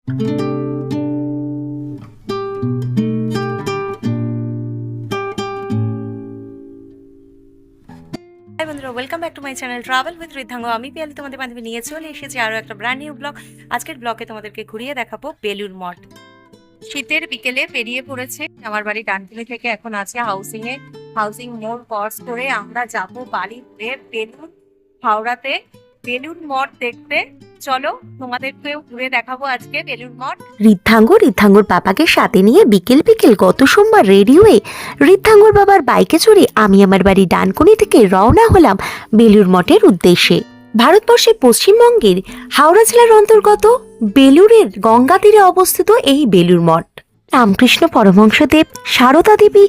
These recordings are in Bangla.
বন্ধুরা, welcome back to my channel travel with Riddhanga. আমি পিয়ালি তোমাদের মাধ্যমে নিয়ে চলে এসেছি আরও একটা ব্র্যান্ড নিউ ব্লগ। আজকের ব্লগে তোমাদেরকে ঘুরিয়ে দেখাবো বেলুড় মঠ। শীতের বিকেলে বেরিয়ে পড়েছে আমার বাড়ি ডানকুনি থেকে, এখন আছে হাউসিং মোড় ক্রস করে আমরা যাব বাড়ি ঘুরে বেলুড় হাওড়াতে বেলুড় মঠ দেখতে। চলো তোমাদেরকেও ঘুরে দেখাবো আজকে বেলুড় মঠ। ঋদ্ধাঙ্গর বাবাকে সাথে নিয়ে বিকেল গত সোমবার রেডি হয়ে ঋদ্ধাঙ্গর বাবার বাইকে চড়ে আমি আমার বাড়ি ডানকুনি থেকে রওনা হলাম বেলুড় মঠের উদ্দেশ্যে। ভারতবর্ষের পশ্চিমবঙ্গের হাওড়া জেলার অন্তর্গত বেলুড়ের গঙ্গা তীরে অবস্থিত এই বেলুড় মঠ রামকৃষ্ণ পরমহংসদেব, সারদা দেবী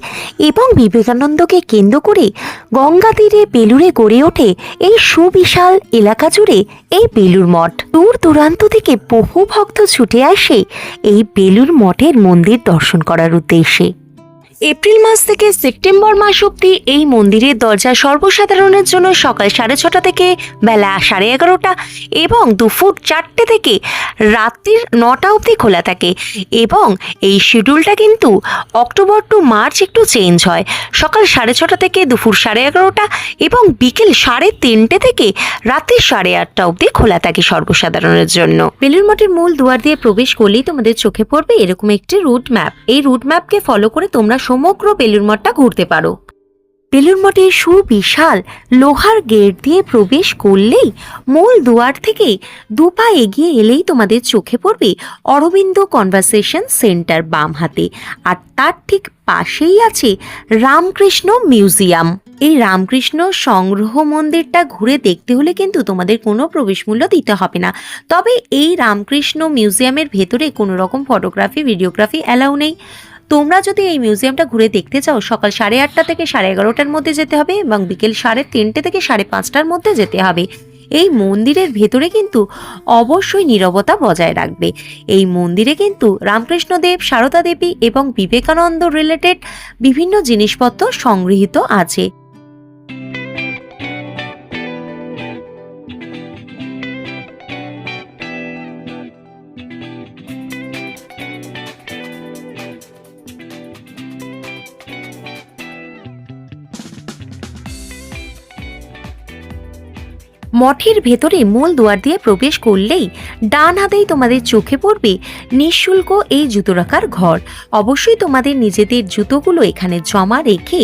এবং বিবেকানন্দকে কেন্দ্র করে গঙ্গা তীরে বেলুড়ে গড়ে ওঠে এই সুবিশাল এলাকা জুড়ে এই বেলুড় মঠ। দূর দূরান্ত থেকে বহু ভক্ত ছুটে আসে এই বেলুড় মঠের মন্দির দর্শন করার উদ্দেশ্যে। এপ্রিল মাস থেকে সেপ্টেম্বর মাস অব্দি এই মন্দিরের দরজা সর্বসাধারণের জন্য সকাল 6:30 থেকে বেলা 11:30 এবং দুপুর 4টে থেকে রাত্রির 9টা অবধি খোলা থাকে। এবং এই শিডিউলটা কিন্তু অক্টোবর টু মার্চ একটু চেঞ্জ হয়। সকাল 6:30 থেকে দুপুর 11:30 এবং বিকেল 3:30 থেকে রাত্রি 8:30 অবধি খোলা থাকে সর্বসাধারণের জন্য। বেলুড় মঠের মূল দুয়ার দিয়ে প্রবেশ করলেই তোমাদের চোখে পড়বে এরকম একটি রুট ম্যাপ। এই রুট ম্যাপকে ফলো করে তোমরা সমগ্র বেলুড় মঠটা ঘুরতে পারো। বেলুড় মঠের সুবিশাল লোহার গেট দিয়ে প্রবেশ করলেই মূল দুয়ার থেকে দুপা এগিয়ে এলেই তোমাদের চোখে পড়বে অরবিন্দ কনভারসেশন সেন্টার বাম হাতে, আর তার ঠিক পাশেই আছে রামকৃষ্ণ মিউজিয়াম। এই রামকৃষ্ণ সংগ্রহ মন্দিরটা ঘুরে দেখতে হলে কিন্তু তোমাদের কোনো প্রবেশ মূল্য দিতে হবে না। তবে এই রামকৃষ্ণ মিউজিয়ামের ভেতরে কোনো রকম ফটোগ্রাফি ভিডিওগ্রাফি অ্যালাউ নেই। তোমরা যদি এই মিউজিয়ামটা ঘুরে দেখতে চাও সকাল 8:30 থেকে 11:30টার মধ্যে যেতে হবে এবং বিকেল 3:30 থেকে 5:30টার মধ্যে যেতে হবে। এই মন্দিরের ভেতরে কিন্তু অবশ্যই নীরবতা বজায় রাখবে। এই মন্দিরে কিন্তু রামকৃষ্ণদেব, সারদা দেবী এবং বিবেকানন্দ রিলেটেড বিভিন্ন জিনিসপত্র সংগৃহীত আছে। মঠের ভেতরে মূল দুয়ার দিয়ে প্রবেশ করলেই ডান হাতেই তোমাদের চোখে পড়বে নিঃশুল্ক এই জুতো রাখার ঘর। অবশ্যই তোমাদের নিজেদের জুতোগুলো এখানে জমা রেখে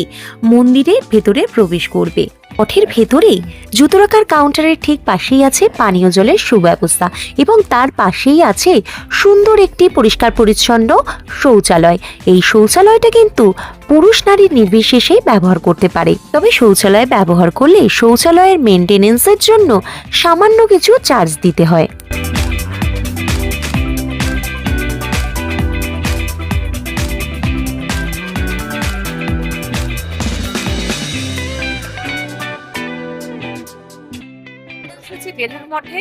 মন্দিরের ভেতরে প্রবেশ করবে। মঠের ভেতরে জুতো রাখার কাউন্টারের ঠিক পাশেই আছে পানীয় জলের সুব্যবস্থা এবং তার পাশেই আছে সুন্দর একটি পরিষ্কার পরিচ্ছন্ন শৌচালয়। এই শৌচালয়টা কিন্তু পুরুষ নারীর নির্বিশেষে ব্যবহার করতে পারে। তবে শৌচালয় ব্যবহার করলে শৌচালয়ের মেনটেনেন্সের জন্য সামান্য কিছু চার্জ দিতে হয়। বেলুড় মঠে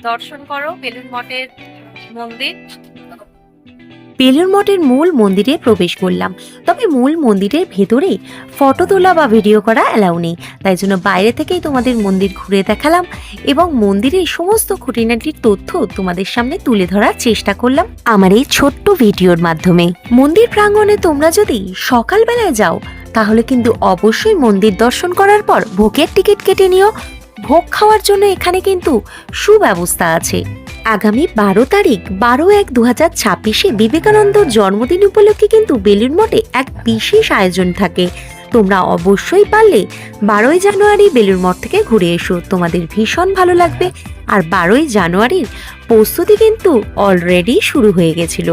দর্শন করো বেলুড় মঠের মন্দির। বেলুড় মঠের মূল মন্দিরে প্রবেশ করলাম, তবে মূল মন্দিরের ভেতরে ফটো তোলা বা ভিডিও করা অ্যালাউ নেই। তাই জন্য বাইরে থেকেই তোমাদের মন্দির ঘুরে দেখালাম এবং মন্দিরের সমস্ত খুঁটিনাটির তথ্য তোমাদের সামনে তুলে ধরার চেষ্টা করলাম আমার এই ছোট্ট ভিডিওর মাধ্যমে। মন্দির প্রাঙ্গণে তোমরা যদি সকালবেলায় যাও তাহলে কিন্তু অবশ্যই মন্দির দর্শন করার পর ভোগের টিকিট কেটে নিও। ভোগ খাওয়ার জন্য এখানে কিন্তু সুব্যবস্থা আছে। আগামী 12 তারিখ 12/1/2026 বিবেকানন্দর জন্মদিন উপলক্ষে কিন্তু বেলুড় মঠে এক বিশেষ আয়োজন থাকে। তোমরা অবশ্যই পারলে 12ই জানুয়ারি বেলুড় মঠ থেকে ঘুরে এসো, তোমাদের ভীষণ ভালো লাগবে। আর 12ই জানুয়ারির প্রস্তুতি কিন্তু অলরেডি শুরু হয়ে গেছিল।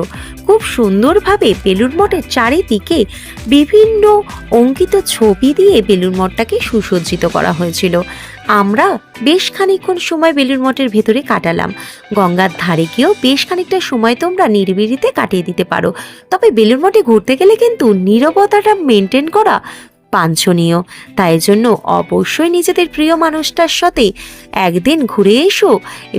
খুব সুন্দরভাবে বেলুড় মঠের চারিদিকে বিভিন্ন অঙ্কিত ছবি দিয়ে বেলুড় মঠটাকে সুসজ্জিত করা হয়েছিল। আমরা বেশ খানিকক্ষণ সময় বেলুড় মঠের ভেতরে কাটালাম। গঙ্গার ধারে গিয়েও বেশ খানিকটা সময় তোমরা নিরিবিলিতে কাটিয়ে দিতে পারো। তবে বেলুড় মঠে ঘুরতে গেলে কিন্তু নীরবতাটা মেনটেন করা বাঞ্ছনীয়। তাই জন্য অবশ্যই নিজেদের প্রিয় মানুষটার সাথে একদিন ঘুরে এসো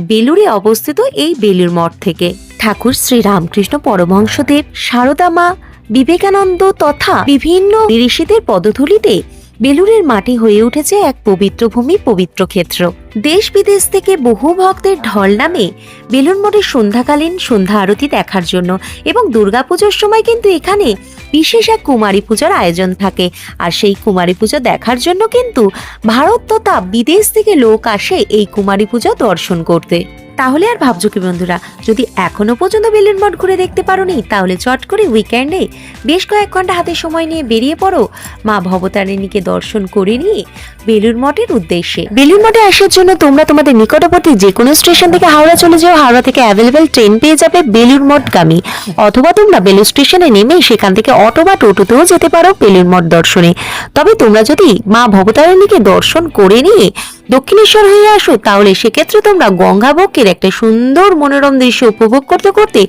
বেলুড়ে অবস্থিত এই বেলুড় মঠ থেকে। ঠাকুর শ্রী রামকৃষ্ণ পরমহংসদেব, সারদা মা, বিবেকানন্দ তথা বিভিন্ন ঋষিদের পদধূলিতে বেলুড়ের মাটি হয়ে উঠেছে এক পবিত্র ভূমি, পবিত্র ক্ষেত্র। দেশ বিদেশ থেকে বহু ভক্তের ঢল নামে বেলুড় মঠের সন্ধ্যাকালীন সন্ধ্যা আরতি দেখার জন্য, এবং দুর্গাপুজোর সময় কিন্তু এখানে বিশেষ এক কুমারী পূজার আয়োজন থাকে। আর সেই কুমারী পুজো দেখার জন্য কিন্তু ভারত তথা বিদেশ থেকে লোক আসে এই কুমারী পুজো দর্শন করতে। তাহলে আর ভাবছো কি বন্ধুরা, যদি এখনো পর্যন্ত বেলুড় মঠ ঘুরে দেখতে পারোনি, তাহলে চট করে উইকেন্ডে বেশ কয়েক ঘন্টা হাতে সময় নিয়ে বেরিয়ে পড়ো মা ভবতারিণীকে দর্শন করে নিয়ে বেলুড় মঠের উদ্দেশ্যে। বেলুড় মঠে আসার জন্য তোমরা তোমাদের নিকটবর্তী যে কোনো স্টেশন থেকে হাওড়া চলে যাও। হাওড়া থেকে অ্যাভেলেবেল ট্রেন পেয়ে যাবে বেলুড় মঠগামী, অথবা তোমরা বেলুড় স্টেশনে নেমে সেখান থেকে অটো বা টোটোতেও যেতে পারো বেলুড় মঠ দর্শনে। তবে তোমরা যদি মা ভবতারিণীকে দর্শন করে নিয়ে দক্ষিণেশ্বর হয়ে আসো, তাহলে সেক্ষেত্রে তোমরা গঙ্গাবক্ষের একটা সুন্দর মনোরম দৃশ্য উপভোগ করতে করতে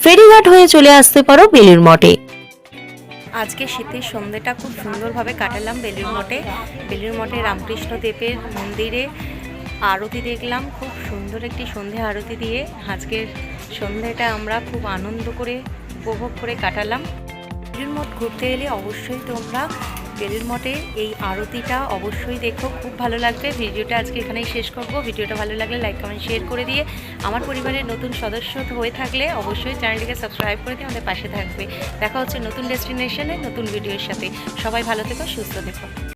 ফেরিঘাট হয়ে চলে আসতে পারো বেলুড় মঠে। আজকে শীতের সন্ধ্যেটা খুব সুন্দরভাবে কাটালাম বেলুড় মঠে। বেলুড় মঠে রামকৃষ্ণ দেবের মন্দিরে আরতি দেখলাম, খুব সুন্দর একটি সন্ধে আরতি দিয়ে আজকের সন্ধ্যেটা আমরা খুব আনন্দ করে উপভোগ করে কাটালাম। বেলুড় মঠ ঘুরতে এলে অবশ্যই তোমরা বেলুড় মঠে এই আরতিটা অবশ্যই দেখো, খুব ভালো লাগবে। ভিডিওটা আজকে এখানেই শেষ করব। ভিডিওটা ভালো লাগলে লাইক কমেন্ট শেয়ার করে দিয়ে আমার পরিবারের নতুন সদস্য হয়ে থাকলে অবশ্যই চ্যানেলটিকে সাবস্ক্রাইব করে দিয়ে আমাদের পাশে থাকবে। দেখা হচ্ছে নতুন ডেস্টিনেশনে নতুন ভিডিওর সাথে। সবাই ভালো থেকো, সুস্থ থেকো।